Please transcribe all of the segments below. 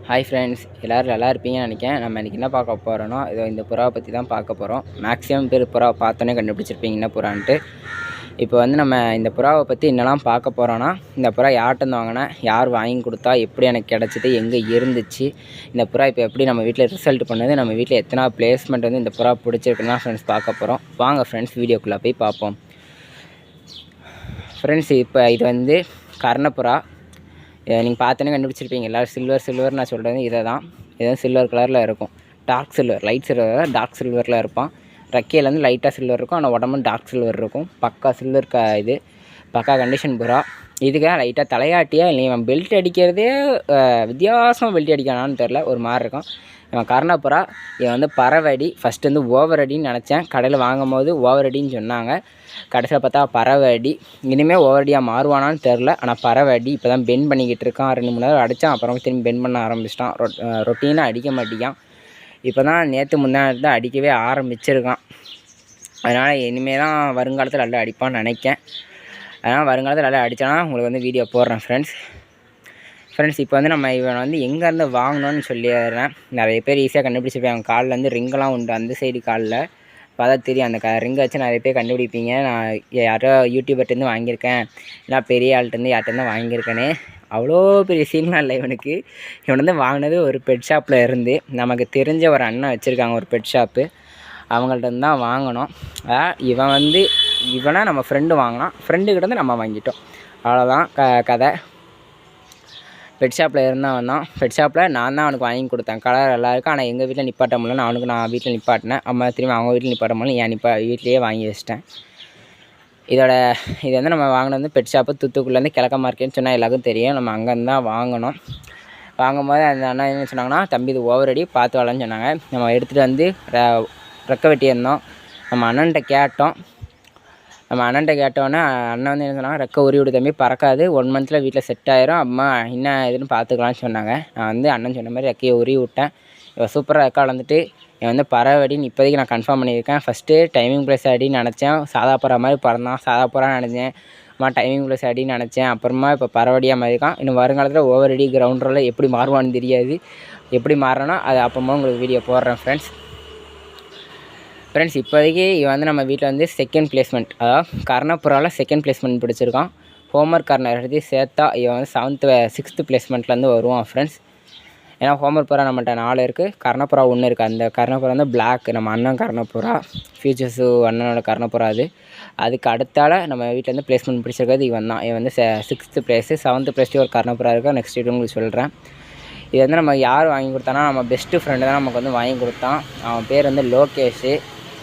Hi friends, எல்லோரும் நல்லா இருப்பீங்கன்னு நினைக்கிறேன். நம்ம இன்றைக்கி என்ன பார்க்க போகிறோன்னா, இந்த புறாவை பற்றி தான் பார்க்க போகிறோம். மேக்ஸிமம் பேர் புறாவை பார்த்தோன்னே கண்டுபிடிச்சிருப்பீங்க என்ன புறான்ட்டு. இப்போ நம்ம இந்த புறாவை பற்றி என்னெல்லாம் பார்க்க போகிறோன்னா, இந்த புறா யார்கிட்டேருந்து வாங்கினேன், யார் வாங்கி கொடுத்தா, எப்படி எனக்கு கிடச்சிது, எங்கே இருந்துச்சு, இந்த புறா இப்போ எப்படி நம்ம வீட்டில் ரிசல்ட் பண்ணுது, நம்ம வீட்டில் எத்தனை பிளேஸ்மெண்ட் இந்த புறா பிடிச்சிருக்குன்னு ஃப்ரெண்ட்ஸ் பார்க்க போகிறோம். வாங்க ஃப்ரெண்ட்ஸ், வீடியோக்குள்ளே போய் பார்ப்போம். ஃப்ரெண்ட்ஸ், இப்போ இது கர்ணப்புறா. நீங்கள் பார்த்தோன்னே கண்டுபிடிச்சிருப்பீங்க எல்லோரும். சில்வர் நான் சொல்கிறது இதை தான். இதுதான் சில்வர் கலரில் இருக்கும். Dark silver, light silver, dark சில்வரில் இருப்பான். ரெக்கையில் லைட்டாக சில்வர் இருக்கும், ஆனால் உடம்பு டார்க் சில்வர் இருக்கும். பக்கா சில்வர் இது பக்கா கண்டிஷன் புறா. இதுக்காக லைட்டாக தலையாட்டியாக இல்லை, இவன் பெல்ட் அடிக்கிறதே வித்தியாசமாக பெல்ட் அடிக்கானான்னு தெரில, ஒரு மாதிரி இருக்கும். இவன் கர்ணப்புறா. இவன் பறவடி. ஃபஸ்ட்டு ஓவர் அடின்னு நினச்சேன். கடையில் வாங்கும் போது ஓவர் அடின்னு சொன்னாங்க. கடைசியில் பார்த்தா பறவடி. இனிமேல் ஓவர் அடியாக மாறுவானான்னு தெரில, ஆனால் பறவடி. இப்போ தான் பெண்ட் பண்ணிக்கிட்டு இருக்கான். 2-3 நேரம் அடித்தான், அப்புறம் திரும்பி பெண்ட் பண்ண ஆரம்பிச்சிட்டான். ரொட்டீனாக அடிக்க மாட்டேங்கான். இப்போ தான் நேற்று முன்னாடி அடிக்கவே ஆரம்பிச்சிருக்கான். அதனால் இனிமேல் தான் வருங்காலத்தில் நல்லா அடிப்பான்னு நினைக்கேன். அதனால் வருங்காலத்தில் நல்லா அடித்தானா உங்களுக்கு வீடியோ போடுறேன் ஃப்ரெண்ட்ஸ். இப்போ நம்ம இவனை எங்கேருந்து வாங்கணும்னு சொல்லிடுறேன். நிறைய பேர் ஈஸியாக கண்டுபிடிச்சிருப்பேன். அவன் காலில் ரிங்கெல்லாம் உண்டு, அந்த சைடு காலில் பார்த்தா தெரியும். அந்த ரிங்கை வச்சு நிறைய பேர் கண்டுபிடிப்பீங்க. நான் யாரோ யூடியூபர்ட்டேருந்து வாங்கியிருக்கேன், இல்லை பெரிய ஆள்கிட்டேருந்து யார்கிட்டேருந்து வாங்கியிருக்கேனே. அவ்வளோ பெரிய சீன்லாம் இல்லை இவனுக்கு. இவன் வாங்கினது ஒரு பெட் ஷாப்பில் இருந்து. நமக்கு தெரிஞ்ச ஒரு அண்ணன் வச்சுருக்காங்க ஒரு பெட் ஷாப்பு, அவங்கள்ட்ட தான் வாங்கினோம். இவன் இவனை நம்ம ஃப்ரெண்டு வாங்கினான், ஃப்ரெண்டுக்கிட்ட நம்ம வாங்கிட்டோம். அவ்வளோதான் கதை. பெட் ஷாப்பில் இருந்தவன் தான். பெட் ஷாப்பில் நான் தான் அவனுக்கு வாங்கி கொடுத்தேன். கலர் நல்லா இருக்கும், ஆனால் எங்கள் வீட்டில் நிப்பாட்ட முடியல. நான் வீட்டில் நிப்பாட்டினேன். அம்மா திரும்பி அவங்க வீட்டில் நிப்பாட்ட முடியல, என் வீட்லேயே வாங்கி வச்சிட்டேன். இது நம்ம வாங்கினது பெட் ஷாப்பு தூத்துக்குடிலேருந்து கிழக்க மார்க்கெட்னு சொன்னால் எல்லாருக்கும் தெரியும். நம்ம அங்கேருந்து தான் வாங்கினோம். வாங்கும்போது அந்த அண்ணா என்ன சொன்னாங்கன்னா, தம்பி இது ஓவர் அடி பார்த்து வரலான்னு சொன்னாங்க. நம்ம எடுத்துகிட்டு ரெக்க வெட்டியிருந்தோம். நம்ம அண்ணன்கிட்ட கேட்டோம். கேட்டோன்னே அண்ணன் என்ன சொன்னாங்க, ரெக்க உரி விடு தம்பி, பறக்காது, 1 மந்த்தில் வீட்டில் செட் ஆயிரும், அம்மா என்ன இதுன்னு பார்த்துக்கலான்னு சொன்னாங்க. நான் அண்ணன் சொன்ன மாதிரி ரெக்கையை உரி விட்டேன். இவன் சூப்பராக ரெக்கா வளர்ந்துட்டு இவன் பறவடின்னு இப்போதைக்கு நான் கன்ஃபார்ம் பண்ணியிருக்கேன். ஃபஸ்ட்டு டைமிங் ப்ளஸ் அடின்னு நினச்சேன். சாதா புறா மாதிரி பறந்தான், சாதா புறான்னு நினச்சேன். டைமிங் ப்ளஸ் அடின்னு நினச்சேன். அப்புறமா இப்போ பறவடியாக மாறியிருக்கான். இன்னும் வருங்காலத்தில் ஓவர் அடி கிரவுண்டில் எப்படி மாறுவான்னு தெரியாது. எப்படி மாறனா அது அப்புறமா உங்களுக்கு வீடியோ போடுறேன் ஃப்ரெண்ட்ஸ். இப்போதைக்கு இவன் நம்ம வீட்டில் செகண்ட் பிளேஸ்மெண்ட், அதாவது கர்ணப்புறாவில் செகண்ட் பிளேஸ்மெண்ட் பிடிச்சிருக்கான். ஹோம்ஒர்க் கார்னர் எடுத்து சேர்த்தா இவன் 6th பிளேஸ்மெண்ட்லேருந்து வருவான் ஃப்ரெண்ட்ஸ். ஏன்னா ஹோம்ஒர்க் புறா நம்மகிட்ட 4 இருக்குது, கர்ணப்புறா 1 இருக்குது. அந்த கர்ணப்புறா பிளாக், நம்ம அண்ணன் கர்ணப்புறா, ஃபியூச்சர்ஸு அண்ணனோட கர்ணப்புறா. அதுக்கு அடுத்தால நம்ம வீட்டிலேருந்து பிளேஸ்மெண்ட் பிடிச்சிருக்கிறது இவன் தான். இவன் 6th பிளேஸு. 7th பிளேஸ்லேயும் ஒரு கர்ணப்புறா இருக்குது. நெக்ஸ்ட் வீடியோ உங்களுக்கு சொல்கிறேன். இது நம்ம யார் வாங்கி கொடுத்தானா, நம்ம பெஸ்ட்டு ஃப்ரெண்டு தான் நமக்கு வாங்கி கொடுத்தான். அவன் பேர் லோகேஷ்.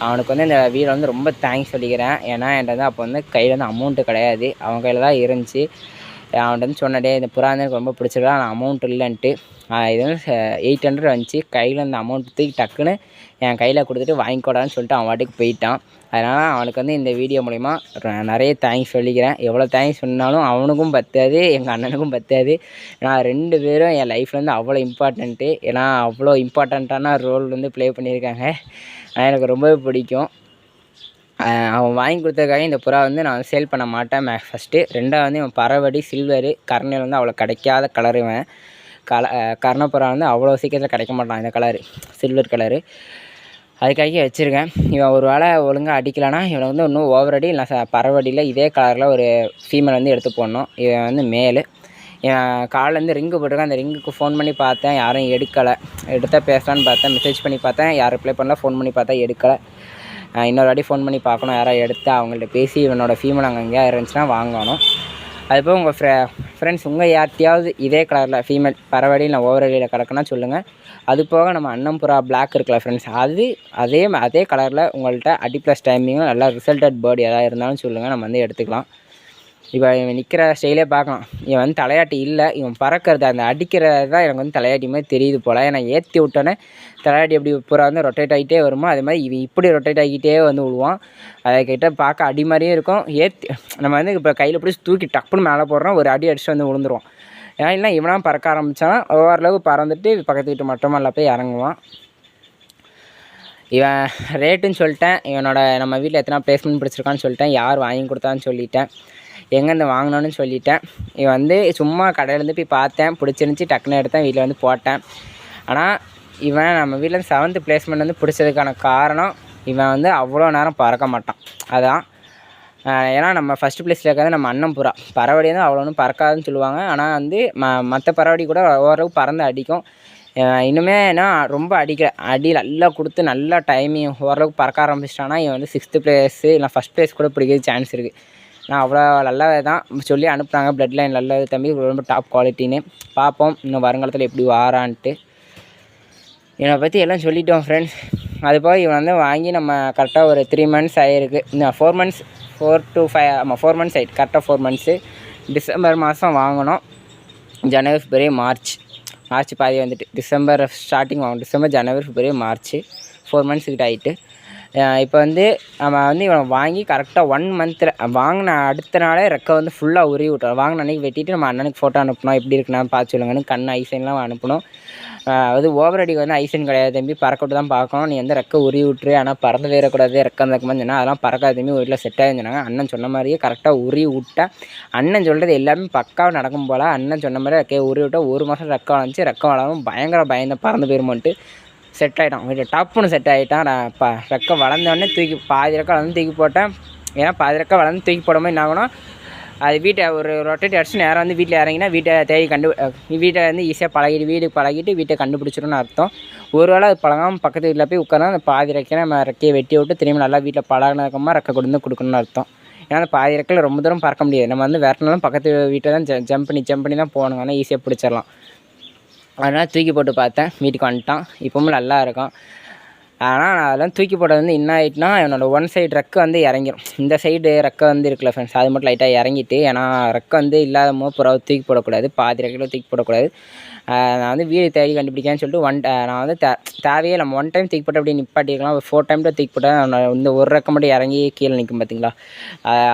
அவனுக்கு இந்த வீடியோ ரொம்ப தேங்க்ஸ் சொல்லிக்கிறேன். ஏன்னா என்கிட்ட அப்போ கையில் அமௌண்ட்டு கிடையாது, அவன் கையில் தான் இருந்துச்சு. அவன்கிட்ட சொன்னடே இந்த புறா எனக்கு ரொம்ப பிடிச்சிருக்கா, ஆனால் அமௌண்ட் இல்லைன்ட்டு. இது 800 வந்துச்சு. கையில் இந்த அமௌண்ட் தூக்கி டக்குன்னு என் கையில் கொடுத்துட்டு வாங்கிக்கூடாதுன்னு சொல்லிட்டு அவன் வாட்டுக்கு போயிட்டான். அதனால் அவனுக்கு இந்த வீடியோ மூலிமா நிறைய தேங்க்ஸ் சொல்லிக்கிறேன். எவ்வளோ தேங்க்ஸ் சொன்னாலும் அவனுக்கும் பத்தாது, எங்கள் அண்ணனுக்கும் பத்தாது. நான் 2 பேரும் என் லைஃப்பில் அவ்வளோ இம்பார்ட்டண்ட்டு. ஏன்னா அவ்வளோ இம்பார்ட்டண்ட்டான ரோல் ப்ளே பண்ணியிருக்காங்க. எனக்கு ரொம்பவே பிடிக்கும். அவன் வாங்கி கொடுத்ததுக்காக இந்த புறா நான் சேல் பண்ண மாட்டேன் ஃபஸ்ட்டு. 2வது இவன் பறவடி சில்வரு. கர்ணையில் அவ்வளோ கிடைக்காத கலர். இவன் கர்ணப்புறா அவ்வளோ சீக்கிரத்தில் கிடைக்க மாட்டான் இந்த கலரு, சில்வர் கலரு. அதுக்காக வச்சுருக்கேன். இவன் ஒரு வேளை ஒழுங்காக அடிக்கலைன்னா இவனை இன்னும் ஓவர் அடி இல்லை பறவடியில் இதே கலரில் ஒரு ஃபீமேல் எடுத்து போடணும். இவன் மேலு. என் காலிலேருந்து ரிங்கு போட்டிருக்கேன். அந்த ரிங்குக்கு ஃபோன் பண்ணி பார்த்தேன், யாரும் எடுக்கலை. எடுத்தால் பேசலான்னு பார்த்தேன், மெசேஜ் பண்ணி பார்த்தேன், யாரும் ரிப்ளை பண்ணல. ஃபோன் பண்ணி பார்த்தா எடுக்கலை. இன்னொரு வாட்டி ஃபோன் பண்ணி பார்க்கணும், யாராவது எடுத்து அவங்கள்ட்ட பேசி இவனோட ஃபீமேல் அங்கே எங்கேயா இருந்துச்சுன்னா வாங்கணும். அதுபோல் உங்கள் ஃப்ரெண்ட்ஸ் யார்ட்டையாவது இதே கலரில் ஃபீமேல் பறவடியில் ஓவர் அடியில் கிடக்குன்னா சொல்லுங்கள். அது போக நம்ம அண்ணன் புறா பிளாக் இருக்குல்ல ஃப்ரெண்ட்ஸ், அதே கலரில் உங்கள்கிட்ட அடி ப்ளஸ் டைமிங்கும் நல்லா ரிசல்ட்டட் பேர்டு எதாவது இருந்தாலும் சொல்லுங்கள், நம்ம எடுத்துக்கலாம். இப்போ இவன் நிற்கிற ஸ்டைலே பார்க்கலாம். இவன் தலையாட்டி இல்லை, இவன் பறக்கிறது அந்த அடிக்கிறது தான் எனக்கு தலையாட்டி மாதிரி தெரியுது போல். ஏன்னா ஏற்றி விட்டோன்னே தலையாட்டி எப்படி புறா ரொட்டேட் ஆகிட்டே வருமோ அதே மாதிரி இவன் இப்படி ரொட்டேட் ஆகிக்கிட்டே விழுவான். அதை பார்க்க அடி மாதிரியே இருக்கும். நம்ம இப்போ கையில் பிடிச்சி தூக்கி டப்புன்னு மேலே போடுறோம், ஒரு அடி அடிச்சுட்டு விழுந்துருவான். ஏன்னா இல்லை இவனாக பறக்க ஆரம்பித்தானா ஓரளவு பறந்துட்டு பக்கத்து வீட்டு மட்டுமா இல்லை போய் இறங்குவான். இவன் ரேட்டுன்னு சொல்லிட்டேன். இவனோட நம்ம வீட்டில் எத்தனை பிளேஸ்மெண்ட் பிடிச்சிருக்கான்னு சொல்லிட்டேன். யார் வாங்கி கொடுத்தான்னு சொல்லிட்டேன். எங்கேருந்து வாங்கினோன்னு சொல்லிட்டேன். இவன் வந்து சும்மா கடையிலேருந்து போய் பார்த்தேன், பிடிச்சிருந்துச்சி, டக்குன்னு எடுத்தேன், வீட்டில் வந்து போட்டேன். ஆனால் இவன் நம்ம வீட்டில் 7th பிளேஸ்மெண்ட் வந்து பிடிச்சதுக்கான காரணம் இவன் வந்து அவ்வளோ நேரம் பறக்க மாட்டான். அதான் ஏன்னா நம்ம ஃபஸ்ட்டு ப்ளேஸில் இருக்கிறது நம்ம அண்ணன் புறா. பறவடி வந்து அவ்வளோ ஒன்றும் பறக்காதுன்னு சொல்லுவாங்க. ஆனால் வந்து மற்ற பறவடி கூட ஓரளவு பறந்து அடிக்கும். இன்னுமே என்ன ரொம்ப அடி நல்லா கொடுத்து நல்லா டைமிங் ஓரளவுக்கு பறக்க ஆரம்பிச்சிட்டான்னா இவன் வந்து 6th பிளேஸு இல்லை ஃபஸ்ட் ப்ளேஸ் கூட பிடிக்கிறது சான்ஸ் இருக்குது. நான் அவ்வளோ நல்லா தான் சொல்லி அனுப்புனாங்க. ப்ளட் லைன் நல்லது தம்பி, ரொம்ப டாப் குவாலிட்டின்னு. பார்ப்போம் இன்னும் வருங்காலத்தில் எப்படி வாரான்ட்டு. இவனை பற்றி எல்லாம் சொல்லிட்டோம் ஃப்ரெண்ட்ஸ். அது போக இவன் வந்து வாங்கி நம்ம கரெக்டாக ஒரு 3 months ஆகிருக்கு. இன்னும் 4 months 4 to 5 ஆமாம் 4 months ஆகிட்டு. கரெக்டாக 4 months. டிசம்பர் மாதம் வாங்கினோம். ஜனவரி, பிப்ரவரி, மார்ச் பாதி வந்துட்டு. டிசம்பர் ஸ்டார்டிங் வாங்கணும். டிசம்பர், ஜனவரி, பிப்ரவரி, மார்ச் 4 months கிட்ட ஆகிட்டு. இப்போ வந்து நம்ம வந்து இவனை வாங்கி கரெக்டாக 1 month வாங்கின அடுத்த நாளே ரெக்கை வந்து ஃபுல்லாக உருவி விட்டோம். வாங்கின அன்றைக்கி வெட்டிட்டு நம்ம அண்ணனுக்கு ஃபோட்டோ அனுப்பணும், எப்படி இருக்குன்னா பார்த்து சொல்லுங்கன்னு. கண் ஐசைன்லாம் அனுப்பணும். அது ஓவர் அடிக்கு வந்து ஐசன் கிடையாது தம்பி, பறக்கட்டு தான் பார்க்கணும். நீ வந்து ரெக்கை உருவி விட்டுரு, ஆனால் பறந்து வேறக்கூடாது, ரெக்கை தக்கமாக சொன்னால் அதெல்லாம் பறக்காது தம்பி, ஒரு வீட்டில் செட் ஆகுதுன்னு சொன்னாங்க. அண்ணன் சொன்ன மாதிரியே கரெக்டாக உருவி விட்டேன். அண்ணன் சொல்கிறது எல்லாமே பக்காவாக நடக்கும் போல். அண்ணன் சொன்ன மாதிரி ரெக்கையை உருவி விட்டால் 1 மாதம் ரெக்கை வளர்ந்துச்சு. ரெக்கை வளரும் பயந்த பறந்து போயிருமோன்ட்டு செட் ஆகிட்டான். வீட்டில் டப்புன்னு செட் ஆகிட்டான். நான் ரெக்கை வளர்ந்தோடனே பாதி ரெக்கை வளர்ந்து தூக்கி போட்டேன். ஏன்னா பாதி ரெக்கை வளர்ந்து தூக்கி போடும்போது என்ன ஆகணும், அது வீட்டை ஒரு ரொட்டேட் அடிச்சு நேரம் வந்து வீட்டில் இறங்கினா வீட்டை தேடி வீட்டை வந்து ஈஸியாக வீடு பழகிட்டு வீட்டை கண்டுபிடிச்சிடும்னு அர்த்தம். ஒரு வேளை அது பழகாமல் பக்கத்து வீட்டில் போய் உட்காந்தா அந்த பாதி ரெக்கையை நம்ம ரெக்கையை வெட்டி விட்டு திரும்பி நல்லா வீட்டில் பழகினதுக்கமாக ரெக்கை கொடுக்கணும்னு அர்த்தம். ஏன்னா அந்த பாதி ரெக்கையில் ரொம்ப தூரம் பறக்க முடியாது. நம்ம வந்து விரட்டினாலும் பக்கத்து வீட்டை தான் ஜம்ப் பண்ணி தான் போகணும். ஆனால் ஈஸியாக பிடிச்சிடலாம். அதனால் தூக்கி போட்டு பார்த்தேன், வீட்டுக்கு வந்துட்டான். இப்போவும் நல்லா இருக்கும். ஆனால் நான் அதெல்லாம் தூக்கி போட்டது வந்து என்ன ஆகிட்டுனா, என்னோடய 1 side ரெக்கை வந்து இறங்கிடும். இந்த சைடு ரெக்கை வந்து இருக்குல்ல ஃப்ரெண்ட்ஸ், அது மட்டும் லைட்டாக இறங்கிட்டு. ஏன்னா ரெக்கை வந்து இல்லாத போது புறாவை தூக்கி போடக்கூடாது, பாதி ரெக்கையில் தூக்கி போடக்கூடாது. நான் வந்து வீடு தேடி கண்டுபிடிக்கான்னு சொல்லிட்டு நான் வந்து தேவையே நம்ம 1 time தூக்கி போட்டு அப்படியே நிப்பாட்டிருக்கலாம். ஒரு 4 time தூக்கி போட்டால் இந்த ஒரு ரெக்கை மட்டும் இறங்கி கீழே நிற்கும் பார்த்தீங்களா,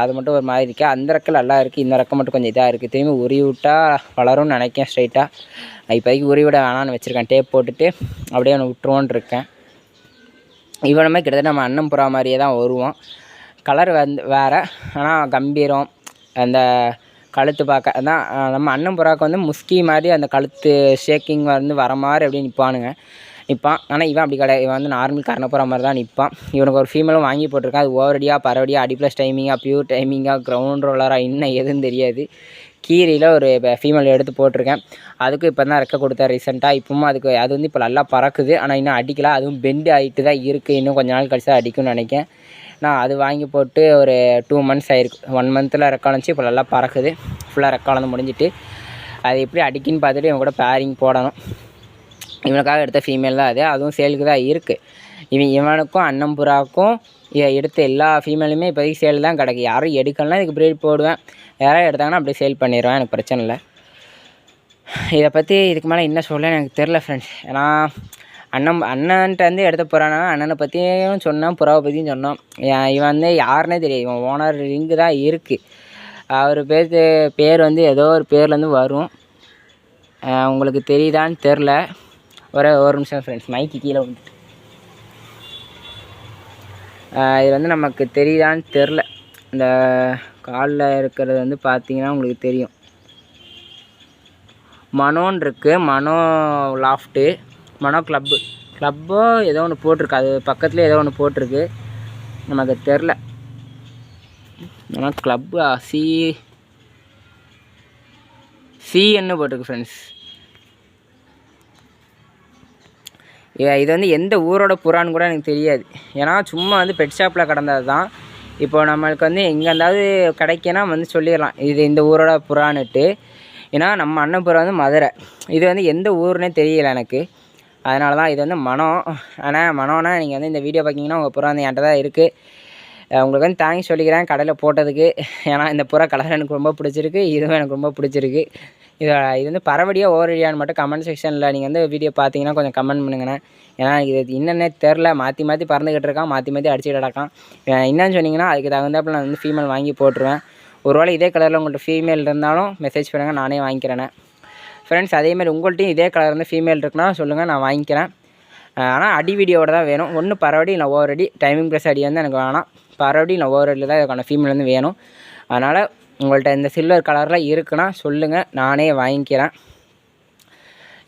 அது மட்டும் ஒரு மாதிரி இருக்குது. அந்த ரெக்கை நல்லா இருக்குது, இந்த ரெக்கை மட்டும் கொஞ்சம் இதாக இருக்குது. திரும்பி உருவி விட்டால் வளரும்னு நினைக்கேன் ஸ்ட்ரைட்டாக. இப்போதைக்கு உருவி விட வேணான்னு வச்சுருக்கேன். டேப் போட்டுட்டு அப்படியே அவனை விட்டுருவோன்னு இருக்கேன். இவனுமே கிட்டத்தட்ட நம்ம அண்ணன் புறா மாதிரியே தான் வருவான். கலர் வந்து வேறு, ஆனால் கம்பீரம், அந்த கழுத்து பார்க்க அதான் நம்ம அண்ணன் புறாவுக்கு வந்து முஸ்கி மாதிரி அந்த கழுத்து ஷேக்கிங் வந்து வர மாதிரி அப்படியே நிற்பான். ஆனால் இவன் அப்படி கிடையாது. இவன் வந்து நார்மல் கர்ணப்புறா மாதிரி தான் நிற்பான். இவனுக்கு ஒரு ஃபீமேலும் வாங்கி போட்டிருக்கான். அது ஓவரடியாக பரவடியாக அடிப்ளஸ் டைமிங்காக பியூர் டைமிங்காக கிரவுண்ட் ரோலராக இன்னும் எதுவும் தெரியாது. கீரியில் ஒரு ஃபீமேல் எடுத்து போட்டிருக்கேன். அதுக்கும் இப்போ தான் ரெக்கை கொடுத்தேன் ரீசெண்டாக. இப்பவும் அது வந்து இப்போ நல்லா பறக்குது. ஆனால் இன்னும் அடிக்கல. அதுவும் பெண்டு ஆகிட்டு தான் இருக்குது. இன்னும் கொஞ்சம் நாள் கழிச்சு தான் அடிக்கும்னு நினைக்கிறேன். நான் அது வாங்கி போட்டு ஒரு 2 months ஆகிருக்கு. 1 monthல ரெக்கை வளர்ந்துச்சு. இப்போ நல்லா பறக்குது. ஃபுல்லாக ரெக்கை வளர்ந்து முடிஞ்சிட்டு அது எப்படி அடிக்குன்னு பார்த்துட்டு இவன் கூட பேரிங் போடணும். இவனுக்காக எடுத்த ஃபீமேல் தான் அது. அதுவும் சேலுக்கு தான் இருக்குது. இவனுக்கும் அண்ணன் புறாவுக்கும் எடுத்த எல்லா ஃபீமேலுமே இப்போதைக்கு சேல் தான் கிடக்கு. யாரும் எடுக்கலாம், இதுக்கு ப்ரீட் போடுவேன். யாராவது எடுத்தாங்கன்னா அப்படியே சேல் பண்ணிடுவேன், எனக்கு பிரச்சனை இல்லை. இதை பற்றி இதுக்கு மேலே என்ன சொல்ல எனக்கு தெரில ஃப்ரெண்ட்ஸ். ஏன்னா அண்ணன்ட்ட வந்து எடுத்த புறானா அண்ணனை பற்றியும் சொன்னான், புறாவை பற்றியும் சொன்னான். இவன் வந்து யாருன்னே தெரியாது. இவன் ஓனர் ரிங்கு தான் இருக்குது. அவர் பேர் வந்து ஏதோ ஒரு பேர்லேருந்து வரும். உங்களுக்கு தெரியுதான்னு தெரில. ஒரு நிமிஷம் ஃப்ரெண்ட்ஸ், மைக்கு கீழே வந்துட்டு. இது வந்து நமக்கு தெரியுதான்னு தெரில. இந்த காலில் இருக்கிறது வந்து பார்த்தீங்கன்னா உங்களுக்கு தெரியும். மனோன்னு இருக்குது. மனோ லாஃப்ட்டு, மனோ கிளப்போ ஏதோ ஒன்று போட்டிருக்கு. அது பக்கத்துலேயே ஏதோ ஒன்று போட்டிருக்கு, நமக்கு தெரில. ஆனால் கிளப்பு சின்னு போட்டிருக்கு ஃப்ரெண்ட்ஸ். இது வந்து எந்த ஊரோட புறான்னு கூட எனக்கு தெரியாது. ஏன்னா சும்மா வந்து பெட் ஷாப்பில் கிடந்தது தான். இப்போ நம்மளுக்கு வந்து எங்கே இருந்தாவது கிடைக்கினா வந்து சொல்லிடலாம் இது இந்த ஊரோட புறான்னுட்டு. ஏன்னா நம்ம அண்ணன் புறா வந்து மதுரை. இது வந்து எந்த ஊருன்னே தெரியலை எனக்கு. அதனால தான் இது வந்து மனம். ஆனால் மனோன்னா நீங்கள் வந்து இந்த வீடியோ பார்த்திங்கன்னா உங்கள் புறா வந்து என்கிட்ட தான் இருக்குது. உங்களுக்கு வந்து தேங்க்ஸ் சொல்லிக்கிறேன் கடையில் போட்டதுக்கு. ஏன்னா இந்த புறா கலர் எனக்கு ரொம்ப பிடிச்சிருக்கு, இதுவும் எனக்கு ரொம்ப பிடிச்சிருக்கு. இது வந்து பரவடியாக ஓவரடியான்னு மட்டும் கமெண்ட் செக்ஷனில் நீங்கள் வந்து வீடியோ பார்த்தீங்கன்னா கொஞ்சம் கமெண்ட் பண்ணுங்கண்ணே. ஏன்னா இது என்னென்னே தெரில, மாற்றி பறந்துக்கிட்டு இருக்கான், மாற்றி அடிச்சுக்கிட்டு கிடக்கான். என்னன்னு சொன்னீங்கன்னா அதுக்கு தகுந்தாப்பில் நான் வந்து ஃபீமேல் வாங்கி போட்டுருவேன். ஒருவேளை இதே கலரில் உங்கள்கிட்ட ஃபீமேல் இருந்தாலும் மெசேஜ் பண்ணுங்கள், நானே வாங்கிக்கிறேண்ணே. ஃப்ரெண்ட்ஸ் அதேமாதிரி உங்கள்கிட்டையும் இதே கலர் வந்து ஃபீமேல் இருக்குன்னா சொல்லுங்கள், நான் வாங்கிக்கிறேன். ஆனால் அடி வீடியோவோட தான் வேணும். ஒன்று பரவடி இல்லை ஓவர் அடி. டைமிங் ப்ளஸ் அடி வந்து எனக்கு வேணாம். பரவடி இல்லை ஓவர் அடியில் தான் இதுக்கான ஃபீமேல் வந்து வேணும். அதனால் உங்கள்கிட்ட இந்த சில்வர் கலரில் இருக்குன்னா சொல்லுங்கள், நானே வாங்கிக்கிறேன்.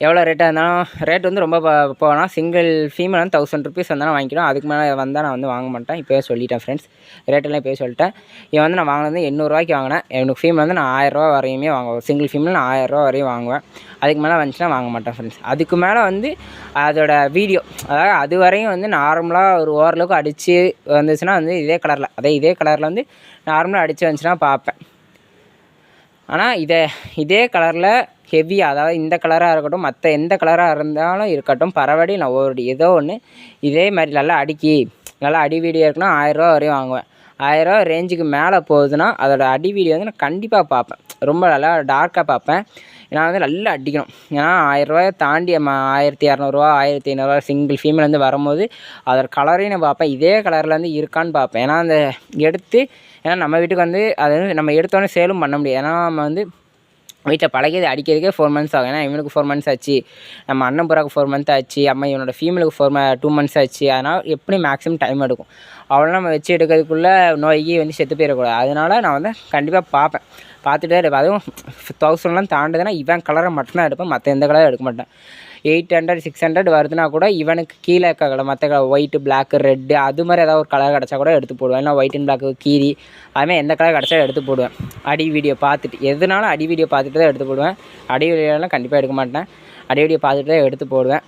எவ்வளோ ரேட்டாக இருந்தாலும் ரேட் வந்து ரொம்ப போனால் சிங்கிள் ஃபீமேல் வந்து 1000 ருபீஸ் வந்தாலும் வாங்கிக்கிறோம். அதுக்கு மேலே வந்தால் நான் வந்து வாங்க மாட்டேன். இப்போயே சொல்லிட்டேன் ஃப்ரெண்ட்ஸ், ரேட்டெல்லாம் இப்போயே சொல்லிட்டேன். இவன் வந்து நான் வாங்கினது 800 வாங்கினேன். எனக்கு ஃபீமேல் வந்து நான் 1000 வரையுமே வாங்குவேன். சிங்கிள் ஃபீமேல் நான் 1000 வரையும் வாங்குவேன். அதுக்கு மேலே வந்துச்சுன்னா வாங்க மாட்டேன் ஃப்ரெண்ட்ஸ். அதுக்கு மேலே வந்து அதோட வீடியோ, அதாவது அது வரையும் வந்து நார்மலாக ஒரு ஓரளவுக்கு அடித்து வந்துச்சுன்னா வந்து இதே கலரில் வந்து நார்மலாக அடித்து வந்துச்சுன்னா பார்ப்பேன். ஆனால் இதே கலரில் ஹெவி, அதாவது இந்த கலராக இருக்கட்டும், மற்ற எந்த கலராக இருந்தாலும் இருக்கட்டும், பரவாயில்லை. நான் ஏதோ ஒன்று இதே மாதிரி நல்லா அடி வீடியோ இருக்குன்னா 1000 வரையும் வாங்குவேன். 1000 ரேஞ்சுக்கு மேலே போகுதுன்னா அதோட அடி வீடியோ வந்து நான் கண்டிப்பாக பார்ப்பேன். ரொம்ப நல்லா டார்க்காக பார்ப்பேன். நான் வந்து நல்லா அடிக்கணும். ஏன்னா 1000 தாண்டி 1200 1500 சிங்கிள் ஃபீமேல் வந்து வரும்போது அதோட கலரையும் நான் பார்ப்பேன். இதே கலரில் வந்து இருக்கான்னு பார்ப்பேன். ஏன்னா அந்த ஏன்னா நம்ம வீட்டுக்கு வந்து அது வந்து நம்ம எடுத்தோடனே சேலும் பண்ண முடியாது. ஏன்னா நம்ம வந்து வீட்டில் பழகியது அடிக்கிறதுக்கே 4 மந்த்ஸ் ஆகும். ஏன்னா இவனுக்கு 4 மந்த்ஸ் ஆச்சு, நம்ம அண்ணன் புறாவுக்கு 4 மந்த் ஆச்சு, இவனோட ஃபீமேலுக்கு 2 மந்த்ஸ் ஆச்சு. அதனால் எப்படி மேக்ஸிமம் டைம் எடுக்கும். அவ்வளோ நம்ம வச்சு எடுக்கிறதுக்குள்ளே நோய்க்கு வந்து செத்து போயிடக்கூடாது. அதனால் நான் வந்து கண்டிப்பாக பார்ப்பேன். பார்த்துட்டே இருப்பேன். அதுவும் 1000 தாண்டுதுன்னா இவன் கலரை மட்டும்தான் எடுப்பேன், மற்ற எந்த கலரும் எடுக்க மாட்டேன். 800 600 வருதுன்னா கூட இவனுக்கு கீழே இருக்க கலர், மற்ற கலர் ஒயிட்டு பிளாக்கு ரெட்டு அது மாதிரி ஏதாவது ஒரு கலர் கிடச்சா கூட எடுத்து போடுவேன். இல்லை ஒயிட் அண்ட் பிளாக்கு கீரி அதுமாதிரி எந்த கலர் கிடச்சா எடுத்து போடுவேன். அடி வீடியோ பார்த்துட்டு, எதுனாலும் அடி வீடியோ பார்த்துட்டு தான் எடுத்து போடுவேன். அடி வீடியோலாம் கண்டிப்பாக எடுக்க மாட்டேன். அடி வீடியோ பார்த்துட்டு தான் எடுத்து போடுவேன்.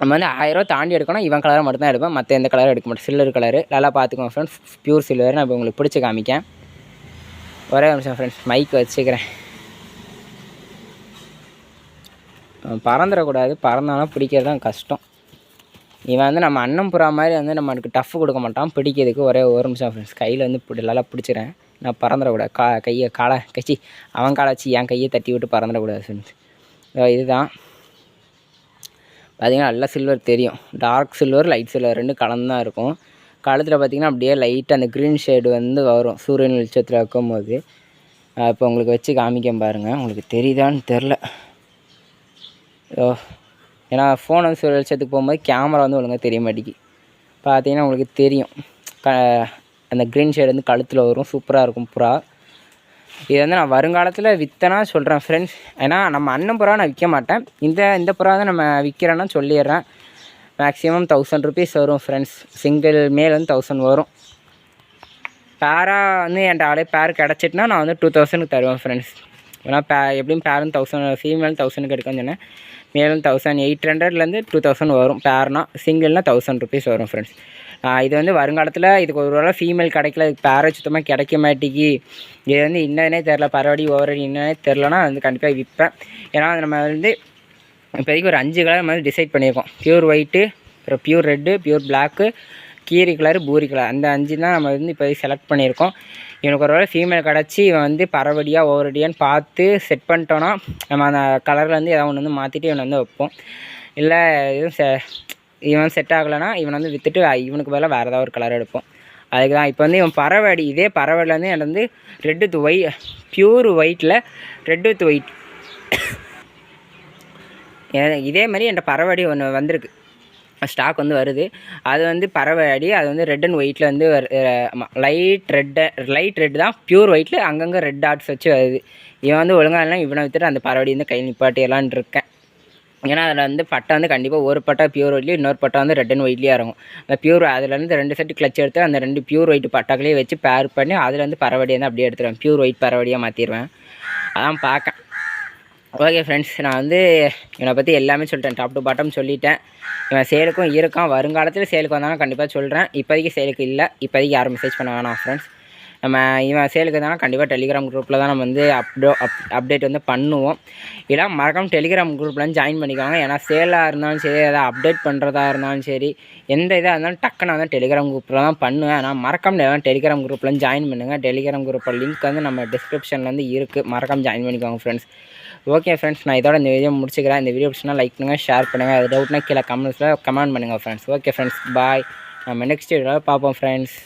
நம்ம வந்து 1000 தாண்டி எடுக்கணும், இவன் கலரை மட்டும்தான் எடுப்பேன், மற்ற எந்த கலரும் எடுக்க மாட்டேன். சில்வர் கலரு நல்லா பார்த்துக்கோங்க ஃப்ரெண்ட்ஸ், பியூர் சில்வர். நான் இப்போ உங்களுக்கு பிடிச்சி காமிக்கேன். ஒரே நிமிஷம் ஃப்ரெண்ட்ஸ், மைக் வச்சுக்கிறேன். பறந்துடக்கூடாது, பறந்தாலும் பிடிக்கிறது தான் கஷ்டம். இவன் வந்து நம்ம அண்ணன் புறா மாதிரி வந்து நம்மளுக்கு டஃப் கொடுக்க மாட்டான் பிடிக்கிறதுக்கு. ஒரே ஒரு நிமிஷம் ஃப்ரெண்ட்ஸ், கையில் வந்து நல்லா பிடிச்சிக்கிறேன். நான் பறந்துடக்கூடாது, கையை அவன் காலை வச்சு என் கையை தட்டி விட்டு பறந்துடக்கூடாது ஃப்ரெண்ட்ஸ். இதுதான் பார்த்திங்கன்னா நல்லா சில்வர் தெரியும். டார்க் சில்வர் லைட் சில்வர் ரெண்டும் கலந்து தான் இருக்கும். கழுத்தில் பார்த்திங்கன்னா அப்படியே லைட்டாக அந்த க்ரீன் ஷேடு வந்து வரும் சூரியன் வெளிச்சத்தில் வைக்கும்போது. இப்போ உங்களுக்கு வச்சு காமிக்க பாருங்கள், உங்களுக்கு தெரியுதான்னு தெரில. ஏன்னா ஃபோன் வந்து சூரிய வெளிச்சத்துக்கு போகும்போது கேமரா வந்து ஒழுங்காக தெரிய மாட்டேங்கி. பார்த்தீங்கன்னா உங்களுக்கு தெரியும், அந்த க்ரீன் ஷேடு வந்து கழுத்தில் வரும். சூப்பராக இருக்கும் புறா. இது வந்து நான் வருங்காலத்தில் விற்றனா சொல்கிறேன் ஃப்ரெண்ட்ஸ். ஏன்னா நம்ம அண்ணன் புறா நான் விற்க மாட்டேன். இந்த புறா தான் நம்ம விற்கிறேன்னா சொல்லிடுறேன். மேக்ஸிமம் 1000 ருபீஸ் வரும் ஃப்ரெண்ட்ஸ். சிங்கிள் மேல் வந்து 1000 வரும். பேராக வந்து என்கிட்ட பேர் கிடச்சிட்டுனா நான் வந்து 2000க்கு தருவேன் ஃப்ரெண்ட்ஸ். ஏன்னா எப்படியும் பேரும் 1000, ஃபீமேல் 1000க்கு எடுக்கணும்னு சொன்னேன். மேலும் 1800லேருந்து 2000 வரும் பேர்னா. சிங்கிள்னால் 1000 ருபீஸ் வரும் ஃப்ரெண்ட்ஸ். இது வந்து வருங்காலத்தில் இதுக்கு ஒரு வேளை ஃபீமேல் கிடைக்கல, இதுக்கு பேரை சுத்தமாக கிடைக்க மாட்டேங்கி, இது வந்து இன்னதே தெரில, பரவாடி ஓவரடி இன்னதே தெரிலனா வந்து கண்டிப்பாக விற்பேன். ஏன்னா நம்ம வந்து இப்போதைக்கு ஒரு 5 கலர் மாதிரி டிசைட் பண்ணியிருக்கோம். பியூர் ஒயிட்டு, அப்புறம் பியூர் ரெட்டு, பியூர் பிளாக்கு, கீரி கலரு, பூரி கலர், அந்த 5 தான் நம்ம வந்து இப்போதைக்கு செலக்ட் பண்ணியிருக்கோம். இவனுக்கு ஒரு வேளை ஃபீமேல் கிடச்சி இவன் வந்து பரவடியாக ஓவரடியான்னு பார்த்து செட் பண்ணிட்டோன்னா நம்ம அந்த கலரில் வந்து எதாவது ஒன்று வந்து மாற்றிட்டு இவனை வந்து வைப்போம். இல்லை எதுவும் இவன் செட் ஆகலைன்னா இவனை வந்து விற்றுட்டு இவனுக்கு பதிலாக வேறு ஏதாவது ஒரு கலர் எடுப்போம். அதுக்கு தான் இப்போ வந்து இவன் பறவடி, இதே பறவையில் வந்து எனக்கு வந்து ரெட் வித் ஒயிட், பியூர் ஒயிட்டில் ரெட் வித் ஒயிட் இதே மாதிரி என்கிட்ட பறவடி ஒன்று வந்திருக்கு, ஸ்டாக் வந்து வருது. அது வந்து பறவை அடி, அது வந்து ரெட் அண்ட் ஒயிட்டில் வந்து லைட் ரெட்டு தான், பியூர் ஒயிட்டில் அங்கங்கே ரெட் டாட்ஸ் வச்சு வருது. இவன் வந்து ஒழுங்காக இல்லை, இவனை விற்றுட்டு அந்த பறவடி வந்து கை நிப்பாட்டிடலான் இருக்கேன். ஏன்னா அதில் வந்து பட்டை வந்து கண்டிப்பாக ஒரு பட்டை பியூர் ஒயிட்லேயும் இன்னொரு பட்டை வந்து ரெட் அண்ட் ஒயிட்லேயே இறங்கும். அந்த பியூர் அதுலேருந்து 2 செட்டு கிளச் எடுத்து அந்த 2 பியூர் ஒயிட் பட்டாக்களையே வச்சு பேர் பண்ணி அதில் வந்து பறவடி வந்து அப்படியே எடுத்துருவேன், பியூர் ஒயிட் பறவடியாக மாற்றிடுவேன். அதான் பார்க்கேன். ஓகே ஃப்ரெண்ட்ஸ், நான் வந்து இவனை பற்றி எல்லாமே சொல்லிட்டேன், டாப் டு பாட்டம் சொல்லிட்டேன். இவன் சேலுக்கும் இருக்கான், வருங்காலத்தில் சேலுக்கு வந்தாலும் கண்டிப்பாக சொல்கிறேன். இப்போதைக்கு சேலுக்கு இல்லை, இப்போதைக்கு யாரும் மெசேஜ் பண்ண வேணாம் ஃப்ரெண்ட்ஸ். நம்ம இவன் சேலுக்கு இருந்தாலும் கண்டிப்பாக டெலிகிராம் குரூப்பில் தான் நம்ம வந்து அப்டேட் வந்து பண்ணுவோம். இல்லை மறக்காமல் டெலிகிராம் குரூப்லாம் ஜாயின் பண்ணிக்கோங்க. ஏன்னா சேலாக இருந்தாலும் சரி, எதாவது அப்டேட் பண்ணுறதா இருந்தாலும் சரி, எந்த இதாக இருந்தாலும் டக்குன்னு வந்து டெலிகிராம் குரூப்பில் தான் பண்ணுவேன். ஆனால் மறக்காமல் டெலிகிராம் குரூப்லாம் ஜாயின் பண்ணுங்கள். டெலிகிராம் குரூப்பில் லிங்க் வந்து நம்ம டிஸ்கிரிப்ஷனில் வந்து இருக்குது, மறக்காமல் ஜாயின் பண்ணிக்கோங்க ஃப்ரெண்ட்ஸ். ஓகே ஃப்ரெண்ட்ஸ், நான் இதோட இந்த வீடியோ முடிச்சுக்கிறேன். இந்த வீடியோ பிடிச்சினா லைக் பண்ணுங்கள், ஷேர் பண்ணுங்கள். அது டவுட்னா கீழே கமெண்ட்ஸில் கமெண்ட் பண்ணுங்கள் ஃப்ரெண்ட்ஸ். ஓகே ஃப்ரெண்ட்ஸ், பாய். நம்ம நெக்ஸ்ட் வீடியோவில் பார்ப்போம் ஃப்ரெண்ட்ஸ்.